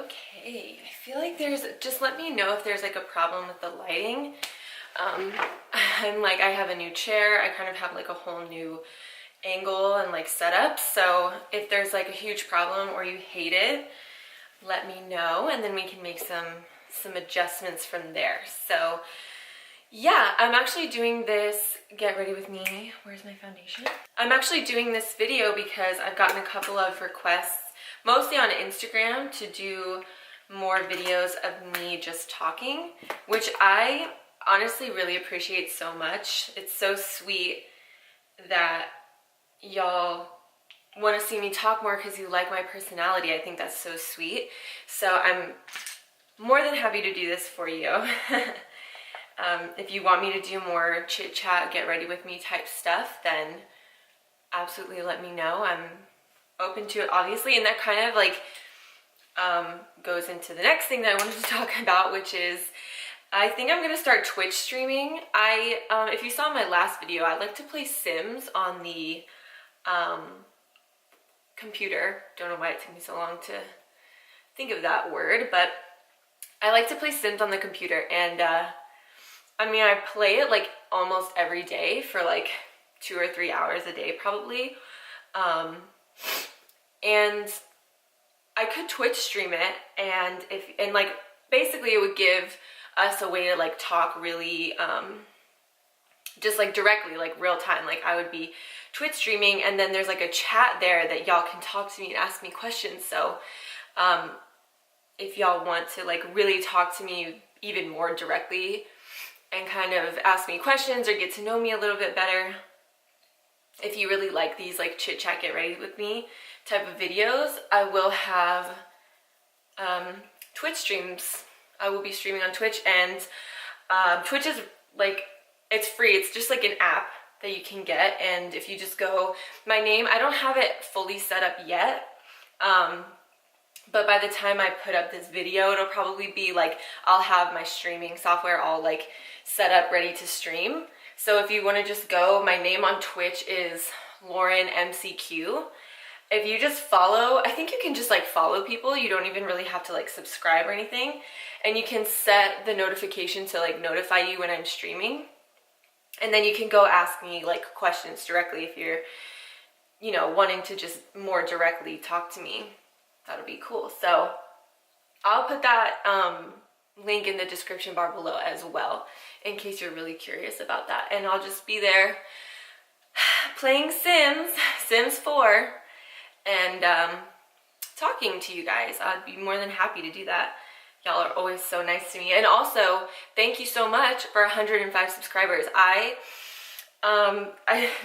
Okay, I feel like there's, just let me know if there's like a problem with the lighting. I have a new chair. I kind of have like a whole new angle and like setup. So if there's like a huge problem or you hate it, let me know and then we can make some adjustments from there. So yeah, I'm actually doing this, get ready with me. Where's my foundation? I'm actually doing this video because I've gotten a couple of requests, mostly on Instagram, to do more videos of me just talking, which I honestly really appreciate so much. It's so sweet that y'all want to see me talk more because you like my personality. I think that's so sweet. So I'm more than happy to do this for you. If you want me to do more chit chat, get ready with me type stuff, then absolutely let me know. I'm open to it, obviously. And that kind of like goes into the next thing that I wanted to talk about, which is I think I'm going to start Twitch streaming. If you saw my last video, I like to play Sims on the computer. Don't know why it took me so long to think of that word, but I like to play Sims on the computer, and I play it like almost every day for like 2 or 3 hours a day probably, and I could Twitch stream it, and like basically it would give us a way to like talk really just like directly, like real time. Like I would be Twitch streaming and then there's like a chat there that y'all can talk to me and ask me questions. So if y'all want to like really talk to me even more directly and kind of ask me questions or get to know me a little bit better, if you really like these like chit chat get ready with me type of videos, I will have Twitch streams. I will be streaming on Twitch, and Twitch is like, it's free. It's just like an app that you can get, and if you just go, my name, I don't have it fully set up yet, but by the time I put up this video, it'll probably be like, I'll have my streaming software all like set up, ready to stream. So if you want to just go, my name on Twitch is Lauren MCQ. If you just follow, I think you can just like follow people. You don't even really have to like subscribe or anything. And you can set the notification to like notify you when I'm streaming. And then you can go ask me like questions directly if you're, you know, wanting to just more directly talk to me. That'll be cool. So I'll put that link in the description bar below as well, in case you're really curious about that. And I'll just be there playing Sims 4, and talking to you guys. I'd be more than happy to do that. Y'all are always so nice to me. And also, thank you so much for 105 subscribers.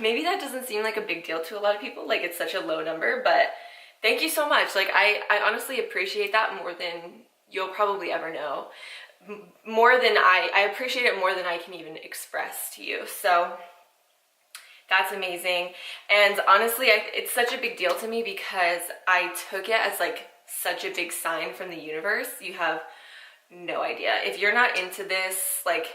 Maybe that doesn't seem like a big deal to a lot of people, like it's such a low number, but thank you so much. Like I honestly appreciate that more than you'll probably ever know. I appreciate it more than I can even express to you. So that's amazing. And honestly, it's such a big deal to me because I took it as like such a big sign from the universe. You have no idea. If you're not into this like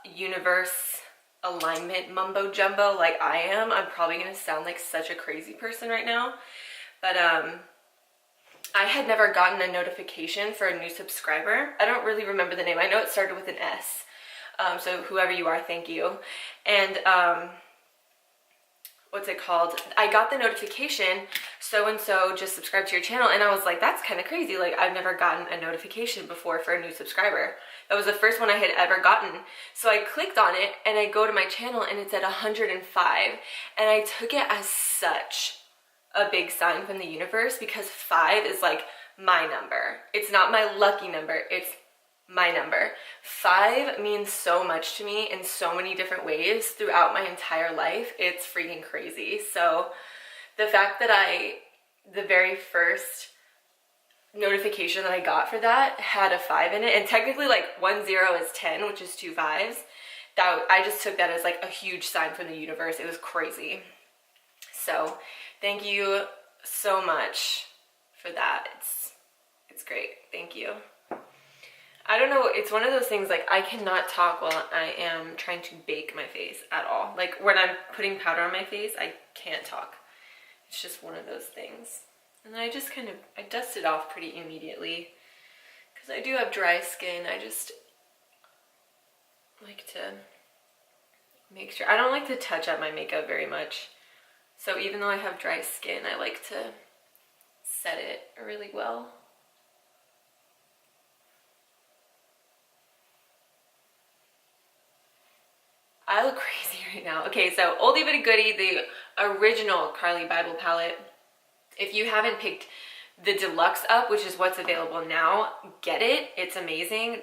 universe alignment mumbo jumbo like I am, I'm probably gonna sound like such a crazy person right now. But I had never gotten a notification for a new subscriber. I don't really remember the name. I know it started with an S. So whoever you are, thank you. And what's it called? I got the notification, so-and-so just subscribed to your channel, and I was like, that's kind of crazy. Like, I've never gotten a notification before for a new subscriber. That was the first one I had ever gotten. So I clicked on it, and I go to my channel, and it's at 105, and I took it as such a big sign from the universe, because 5 is like my number. It's not my lucky number, it's my number. 5 means so much to me in so many different ways throughout my entire life. It's freaking crazy. So the fact that the very first notification that I got for that had a 5 in it, and technically like 10 is 10, which is 2 5s, that I just took that as like a huge sign from the universe. It was crazy. So thank you so much for that. It's great. Thank you. I don't know, it's one of those things, like I cannot talk while I am trying to bake my face at all. Like when I'm putting powder on my face, I can't talk. It's just one of those things. And then I just kind of, I dust it off pretty immediately because I do have dry skin. I just like to make sure, I don't like to touch up my makeup very much. So even though I have dry skin, I like to set it really well. I look crazy right now. Okay, so oldie but a goodie, the original Carli Bybel palette. If you haven't picked the deluxe up, which is what's available now, get it. It's amazing.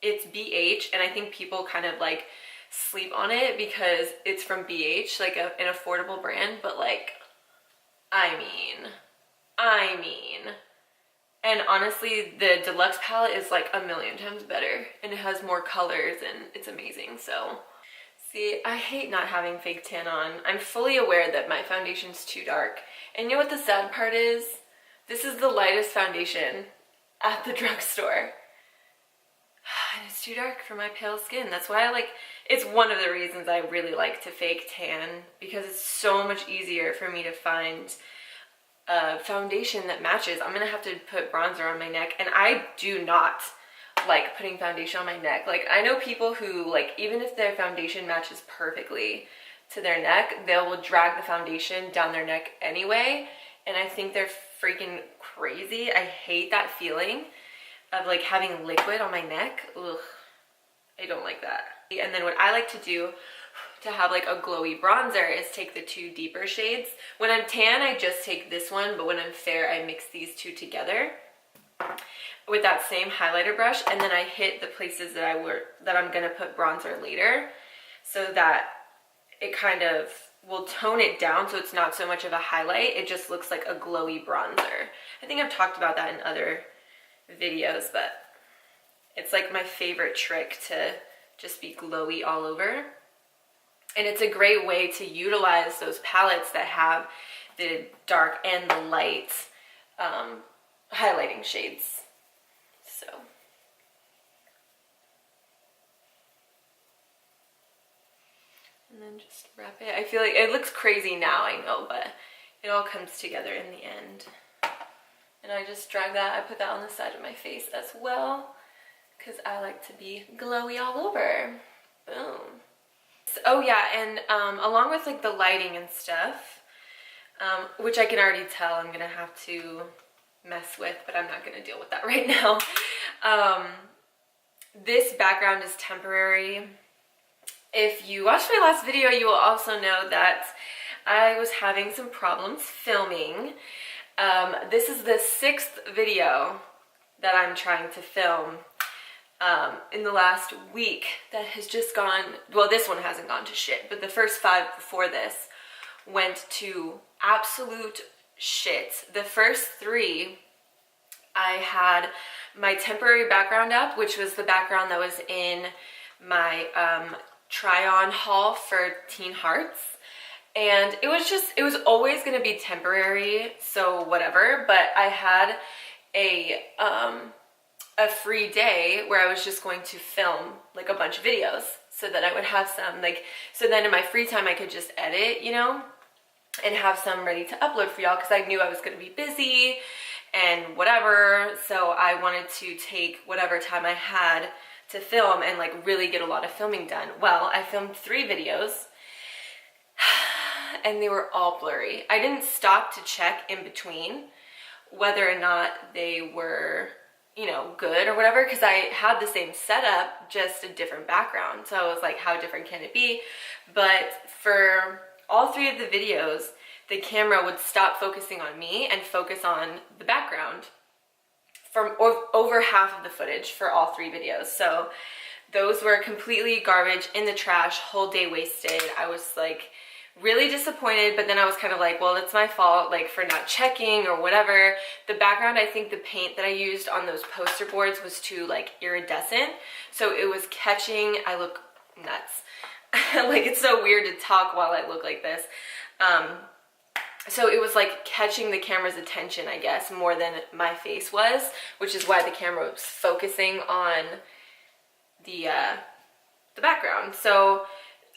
It's BH, and I think people kind of like sleep on it because it's from BH, like an affordable brand, but like, I mean, and honestly, the deluxe palette is like a million times better, and it has more colors, and it's amazing. So see, I hate not having fake tan on. I'm fully aware that my foundation's too dark. And you know what the sad part is? This is the lightest foundation at the drugstore. And it's too dark for my pale skin. That's why I like, it's one of the reasons I really like to fake tan, because it's so much easier for me to find a foundation that matches. I'm gonna have to put bronzer on my neck, and I do not like putting foundation on my neck. Like, I know people who, like, even if their foundation matches perfectly to their neck, they will drag the foundation down their neck anyway, and I think they're freaking crazy. I hate that feeling of like having liquid on my neck. Ugh, I don't like that. And then what I like to do to have like a glowy bronzer is take the two deeper shades. When I'm tan, I just take this one, but when I'm fair, I mix these two together with that same highlighter brush, and then I hit the places that I'm gonna put bronzer later, so that it kind of will tone it down, so it's not so much of a highlight. It just looks like a glowy bronzer. I think I've talked about that in other videos, but it's like my favorite trick to just be glowy all over. And it's a great way to utilize those palettes that have the dark and the light highlighting shades. So and then just wrap it. I feel like it looks crazy now, I know, but it all comes together in the end. And I just drag that, I put that on the side of my face as well, because I like to be glowy all over. Boom. So, oh yeah, and along with like the lighting and stuff, which I can already tell I'm gonna have to mess with, but I'm not gonna deal with that right now. This background is temporary. If you watched my last video, you will also know that I was having some problems filming. This is the 6th video that I'm trying to film in the last week that has just gone, well, this one hasn't gone to shit, but the first 5 before this went to absolute shit. The first 3, I had my temporary background up, which was the background that was in my try-on haul for Teen Hearts. And it was always going to be temporary, so whatever, but I had a free day where I was just going to film like a bunch of videos so that I would have some, like, so then in my free time I could just edit, you know, and have some ready to upload for y'all, because I knew I was going to be busy and whatever, so I wanted to take whatever time I had to film and like really get a lot of filming done. Well, I filmed 3 videos and they were all blurry. I didn't stop to check in between whether or not they were, you know, good or whatever, because I had the same setup, just a different background. So I was like, how different can it be? But for all 3 of the videos, the camera would stop focusing on me and focus on the background from over half of the footage for all 3 videos. So those were completely garbage, in the trash, whole day wasted. I was like really disappointed, but then I was kind of like, well, it's my fault, like, for not checking or whatever. The background, I think the paint that I used on those poster boards was too like iridescent, so it was catching. I look nuts. Like, it's so weird to talk while I look like this. So it was like catching the camera's attention, I guess, more than my face was, which is why the camera was focusing on the background. So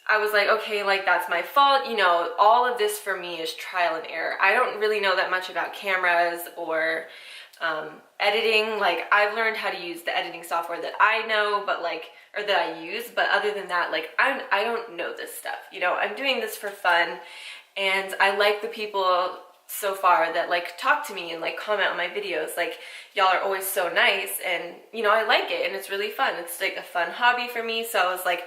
I was like, okay, like that's my fault. You know, all of this for me is trial and error. I don't really know that much about cameras or editing. Like I've learned how to use the editing software that I know, but like, or that I use, but other than that, like I don't know this stuff. You know, I'm doing this for fun, and I like the people so far that like talk to me and like comment on my videos. Like y'all are always so nice, and you know, I like it and it's really fun. It's like a fun hobby for me. So I was like,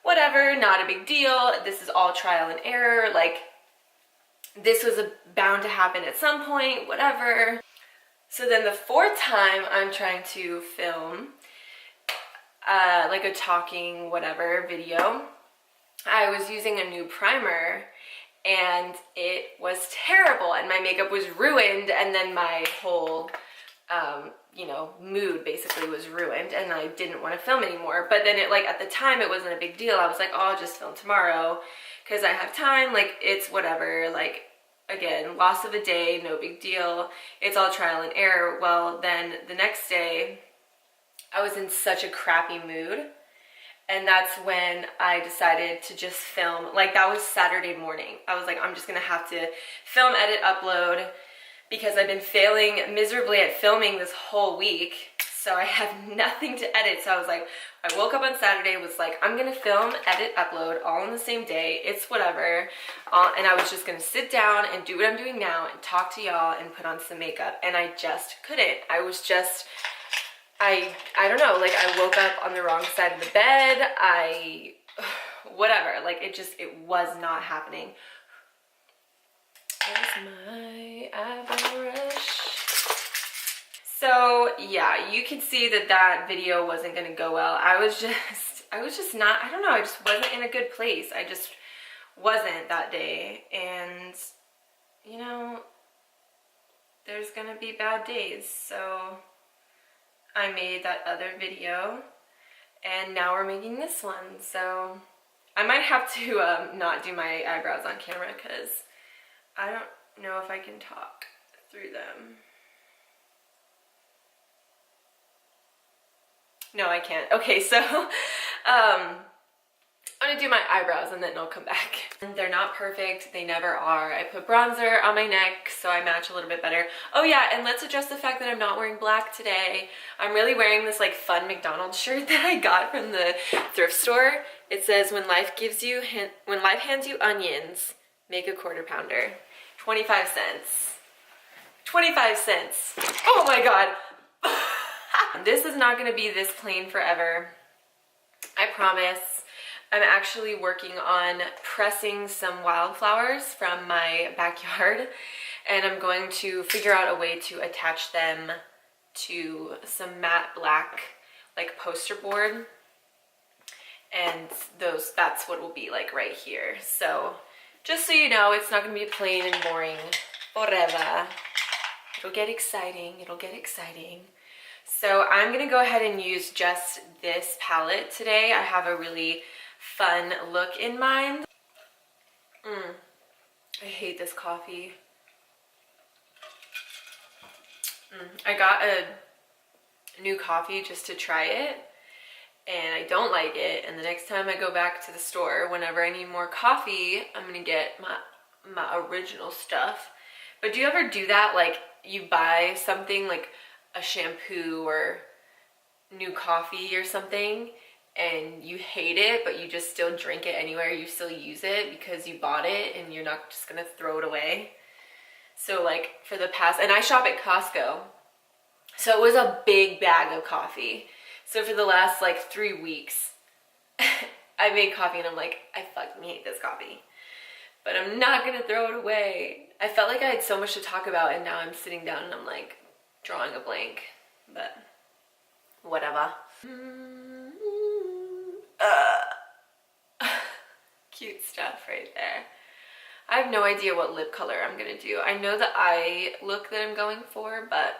whatever, not a big deal. This is all trial and error. Like this was bound to happen at some point, whatever. So then the fourth time I'm trying to film like a talking whatever video, I was using a new primer and it was terrible and my makeup was ruined, and then my whole you know, mood basically was ruined, and I didn't want to film anymore. But then it, like, at the time it wasn't a big deal. I was like, oh, I'll just film tomorrow because I have time, like it's whatever, like again, loss of a day, no big deal, it's all trial and error. Well, then the next day I was in such a crappy mood, and that's when I decided to just film. Like that was Saturday morning. I was like, I'm just gonna have to film, edit, upload, because I've been failing miserably at filming this whole week. So I have nothing to edit. So I was like, I woke up on Saturday, was like, I'm gonna film, edit, upload all on the same day. It's whatever. And I was just gonna sit down and do what I'm doing now and talk to y'all and put on some makeup. And I just couldn't. I was just, I don't know, like I woke up on the wrong side of the bed. Whatever, like it was not happening. There's my eyebrow brush. So yeah, you can see that that video wasn't gonna go well. I was just not, I don't know, I just wasn't in a good place. I just wasn't that day. And you know, there's gonna be bad days. So I made that other video and now we're making this one. So I might have to not do my eyebrows on camera because I don't know if I can talk through them. No, I can't. Okay, so I'm gonna do my eyebrows and then I'll come back. They're not perfect, they never are. I put bronzer on my neck so I match a little bit better. Oh yeah, and let's address the fact that I'm not wearing black today. I'm really wearing this like fun McDonald's shirt that I got from the thrift store. It says, when life hands you onions, make a quarter pounder. 25 cents. 25 cents. Oh my god. This is not going to be this plain forever. I promise. I'm actually working on pressing some wildflowers from my backyard, and I'm going to figure out a way to attach them to some matte black like poster board, and that's what it will be like right here. So just so you know, it's not going to be plain and boring forever. It'll get exciting. It'll get exciting. So I'm going to go ahead and use just this palette today. I have a really fun look in mind. I hate this coffee. I got a new coffee just to try it, and I don't like it. And the next time I go back to the store, whenever I need more coffee, I'm gonna get my original stuff. But do you ever do that? Like you buy something like a shampoo or new coffee or something, and you hate it, but you just still drink it anywhere. You still use it because you bought it and you're not just gonna throw it away. So like for the past, and I shop at Costco, so it was a big bag of coffee. So for the last like 3 weeks, I made coffee and I'm like, I fucking hate this coffee, but I'm not gonna throw it away. I felt like I had so much to talk about, and now I'm sitting down and I'm like drawing a blank, but whatever. Cute stuff right there. I have no idea what lip color I'm gonna do. I know the eye look that I'm going for, but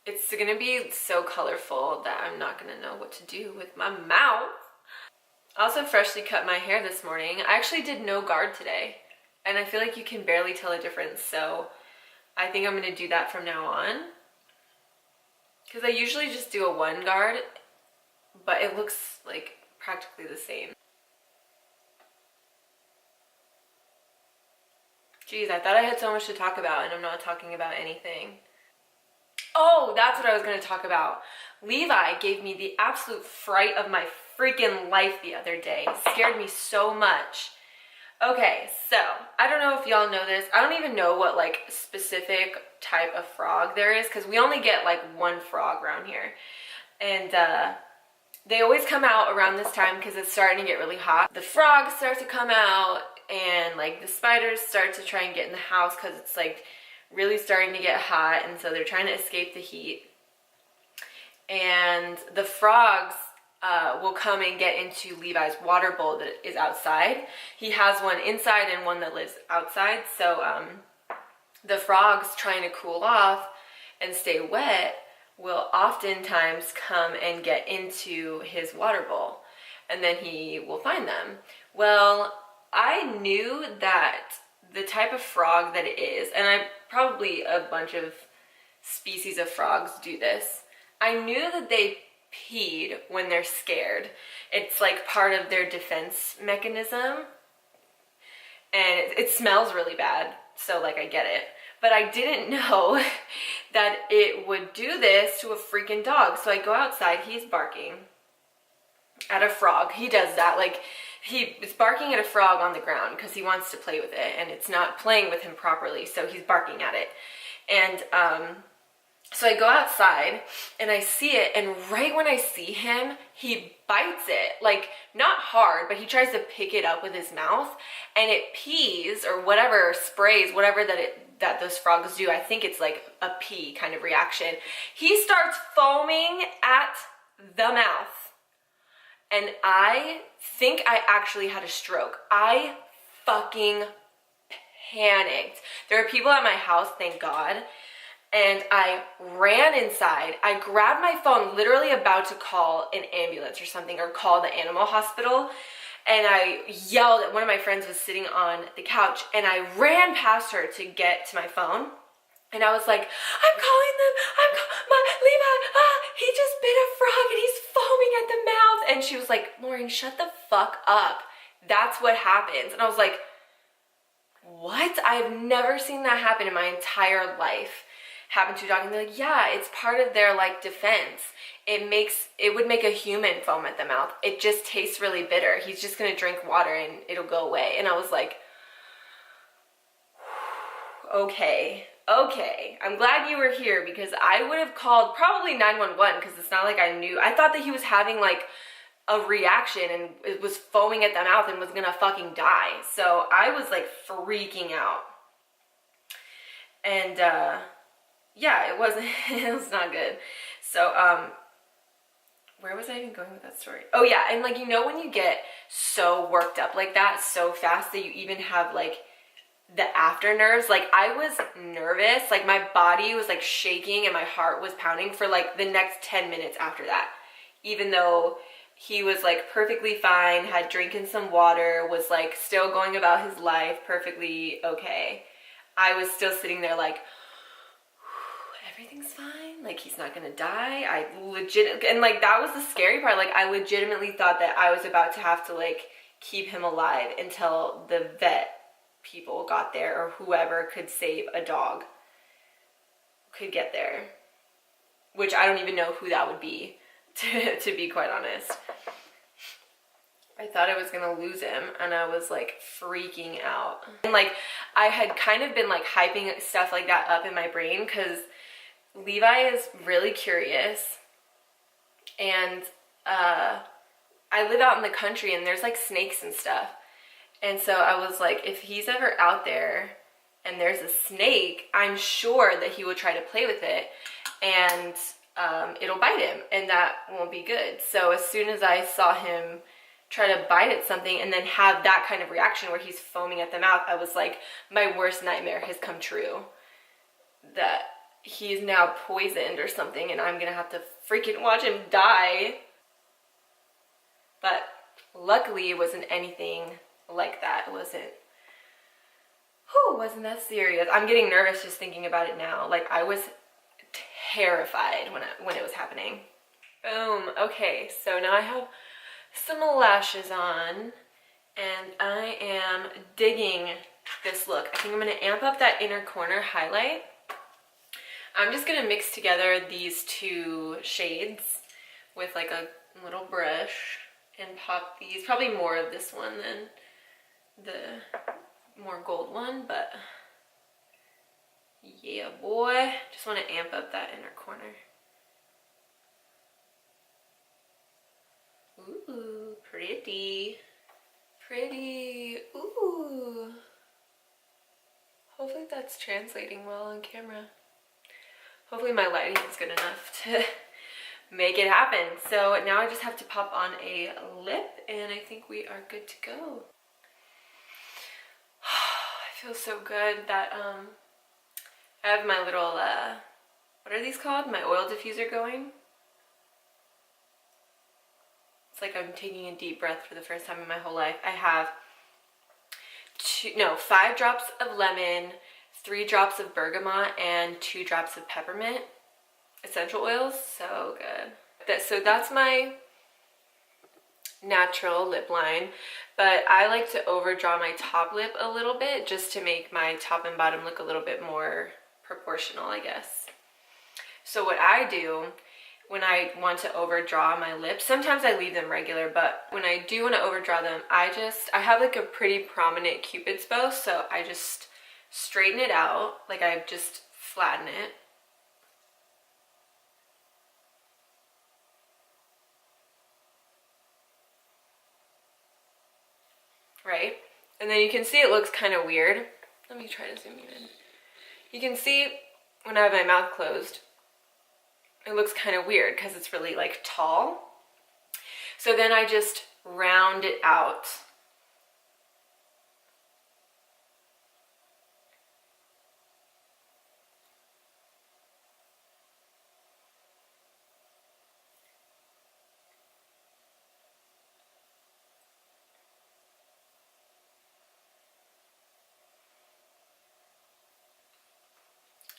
it's gonna be so colorful that I'm not gonna know what to do with my mouth. I also freshly cut my hair this morning. I actually did no guard today, and I feel like you can barely tell a difference, so I think I'm gonna do that from now on, because I usually just do a one guard, but it looks like practically the same. Jeez, I thought I had so much to talk about and I'm not talking about anything. Oh, that's what I was going to talk about. Levi gave me the absolute fright of my freaking life the other day. It scared me so much. Okay, so I don't know if y'all know this. I don't even know what like specific type of frog there is because we only get like one frog around here. And they always come out around this time because it's starting to get really hot. The frogs start to come out and like the spiders start to try and get in the house because it's like really starting to get hot, and so they're trying to escape the heat. And the frogs will come and get into Levi's water bowl that is outside. He has one inside and one that lives outside. So the frogs trying to cool off and stay wet will oftentimes come and get into his water bowl, and then he will find them. Well, I knew that the type of frog that it is, and probably a bunch of species of frogs do this. I knew that they peed when they're scared. It's like part of their defense mechanism, and it smells really bad, so like I get it. But I didn't know that it would do this to a freaking dog. So I go outside, he's barking at a frog. He does that, like he is barking at a frog on the ground because he wants to play with it and it's not playing with him properly, so he's barking at it. And so I go outside and I see it, and right when I see him, he bites it, like not hard, but he tries to pick it up with his mouth, and it pees or whatever, sprays, whatever that those frogs do. I think it's like a pee kind of reaction. He starts foaming at the mouth. And I think I actually had a stroke. I fucking panicked. There are people at my house, thank God. And I ran inside. I grabbed my phone, literally about to call an ambulance or something, or call the animal hospital. And I yelled at one of my friends was sitting on the couch, and I ran past her to get to my phone. And I was like, I'm calling them, Levi, he just bit a frog and he's foaming at the mouth. And she was like, Lauren, shut the fuck up. That's what happens. And I was like, what? I've never seen that happen in my entire life. Happen to a dog. And they're like, yeah, it's part of their like defense. It would make a human foam at the mouth. It just tastes really bitter. He's just gonna drink water and it'll go away. And I was like, okay, I'm glad you were here, because I would have called probably 911, because it's not like I knew. I thought that he was having like a reaction and it was foaming at the mouth and was gonna fucking die. So I was like freaking out. And yeah, it was not good. So where was I even going with that story? Oh yeah, and like, you know, when you get so worked up like that so fast that you even have like the after nerves, like I was nervous, like my body was like shaking and my heart was pounding for like the next 10 minutes after that, even though he was like perfectly fine, had drinking some water, was like still going about his life perfectly okay. I was still sitting there like, everything's fine, like he's not gonna die. And like that was the scary part, like I legitimately thought that I was about to have to like keep him alive until the vet people got there, or whoever could save a dog could get there, which I don't even know who that would be, to be quite honest. I thought I was gonna lose him and I was like freaking out. And like I had kind of been like hyping stuff like that up in my brain because Levi is really curious, and I live out in the country and there's like snakes and stuff. And so I was like, if he's ever out there and there's a snake, I'm sure that he will try to play with it and it'll bite him, and that won't be good. So as soon as I saw him try to bite at something and then have that kind of reaction where he's foaming at the mouth, I was like, my worst nightmare has come true. That he's now poisoned or something and I'm gonna have to freaking watch him die. But luckily it wasn't anything like that. It wasn't that serious. I'm getting nervous just thinking about it now. Like I was terrified when it was happening. Boom. Okay, so now I have some lashes on and I am digging this look. I think I'm going to amp up that inner corner highlight. I'm just going to mix together these two shades with like a little brush and pop these. Probably more of this one than the more gold one, but yeah, boy. Just want to amp up that inner corner. Ooh, pretty. Pretty. Ooh. Hopefully that's translating well on camera. Hopefully my lighting is good enough to make it happen. So now I just have to pop on a lip and I think we are good to go. I feel so good that I have my little, what are these called? My oil diffuser going. It's like I'm taking a deep breath for the first time in my whole life. I have 5 drops of lemon, 3 drops of bergamot, and 2 drops of peppermint essential oils. So good. So that's my natural lip line, but I like to overdraw my top lip a little bit just to make my top and bottom look a little bit more proportional, I guess. So what I do when I want to overdraw my lips, sometimes I leave them regular, but when I do want to overdraw them, I have like a pretty prominent Cupid's bow, so I just straighten it out, like I just flatten it. Right? And then you can see it looks kind of weird. Let me try to zoom you in. You can see when I have my mouth closed, it looks kind of weird because it's really like tall. So then I just round it out.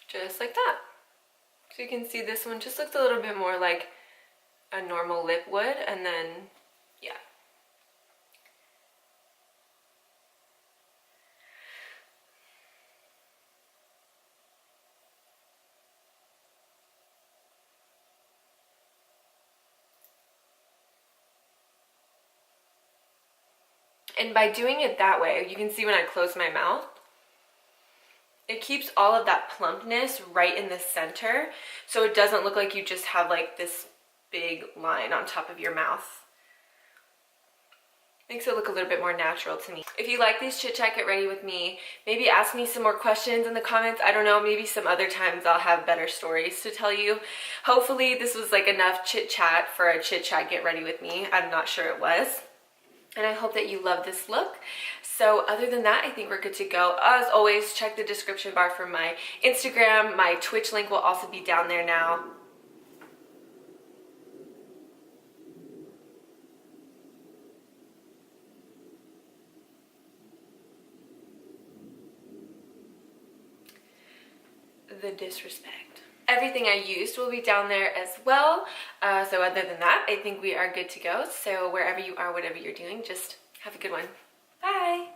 Just like that. So you can see this one just looks a little bit more like a normal lip would, and then, yeah. And by doing it that way, you can see when I close my mouth, it keeps all of that plumpness right in the center, so it doesn't look like you just have like this big line on top of your mouth. Makes it look a little bit more natural to me. If you like these chit chat get ready with me, maybe ask me some more questions in the comments. I don't know, maybe some other times I'll have better stories to tell you. Hopefully this was like enough chit chat for a chit chat get ready with me. I'm not sure it was. And I hope that you love this look. So other than that, I think we're good to go. As always, check the description bar for my Instagram. My Twitch link will also be down there now. The disrespect. Everything I used will be down there as well. So other than that, I think we are good to go. So wherever you are, whatever you're doing, just have a good one. Bye.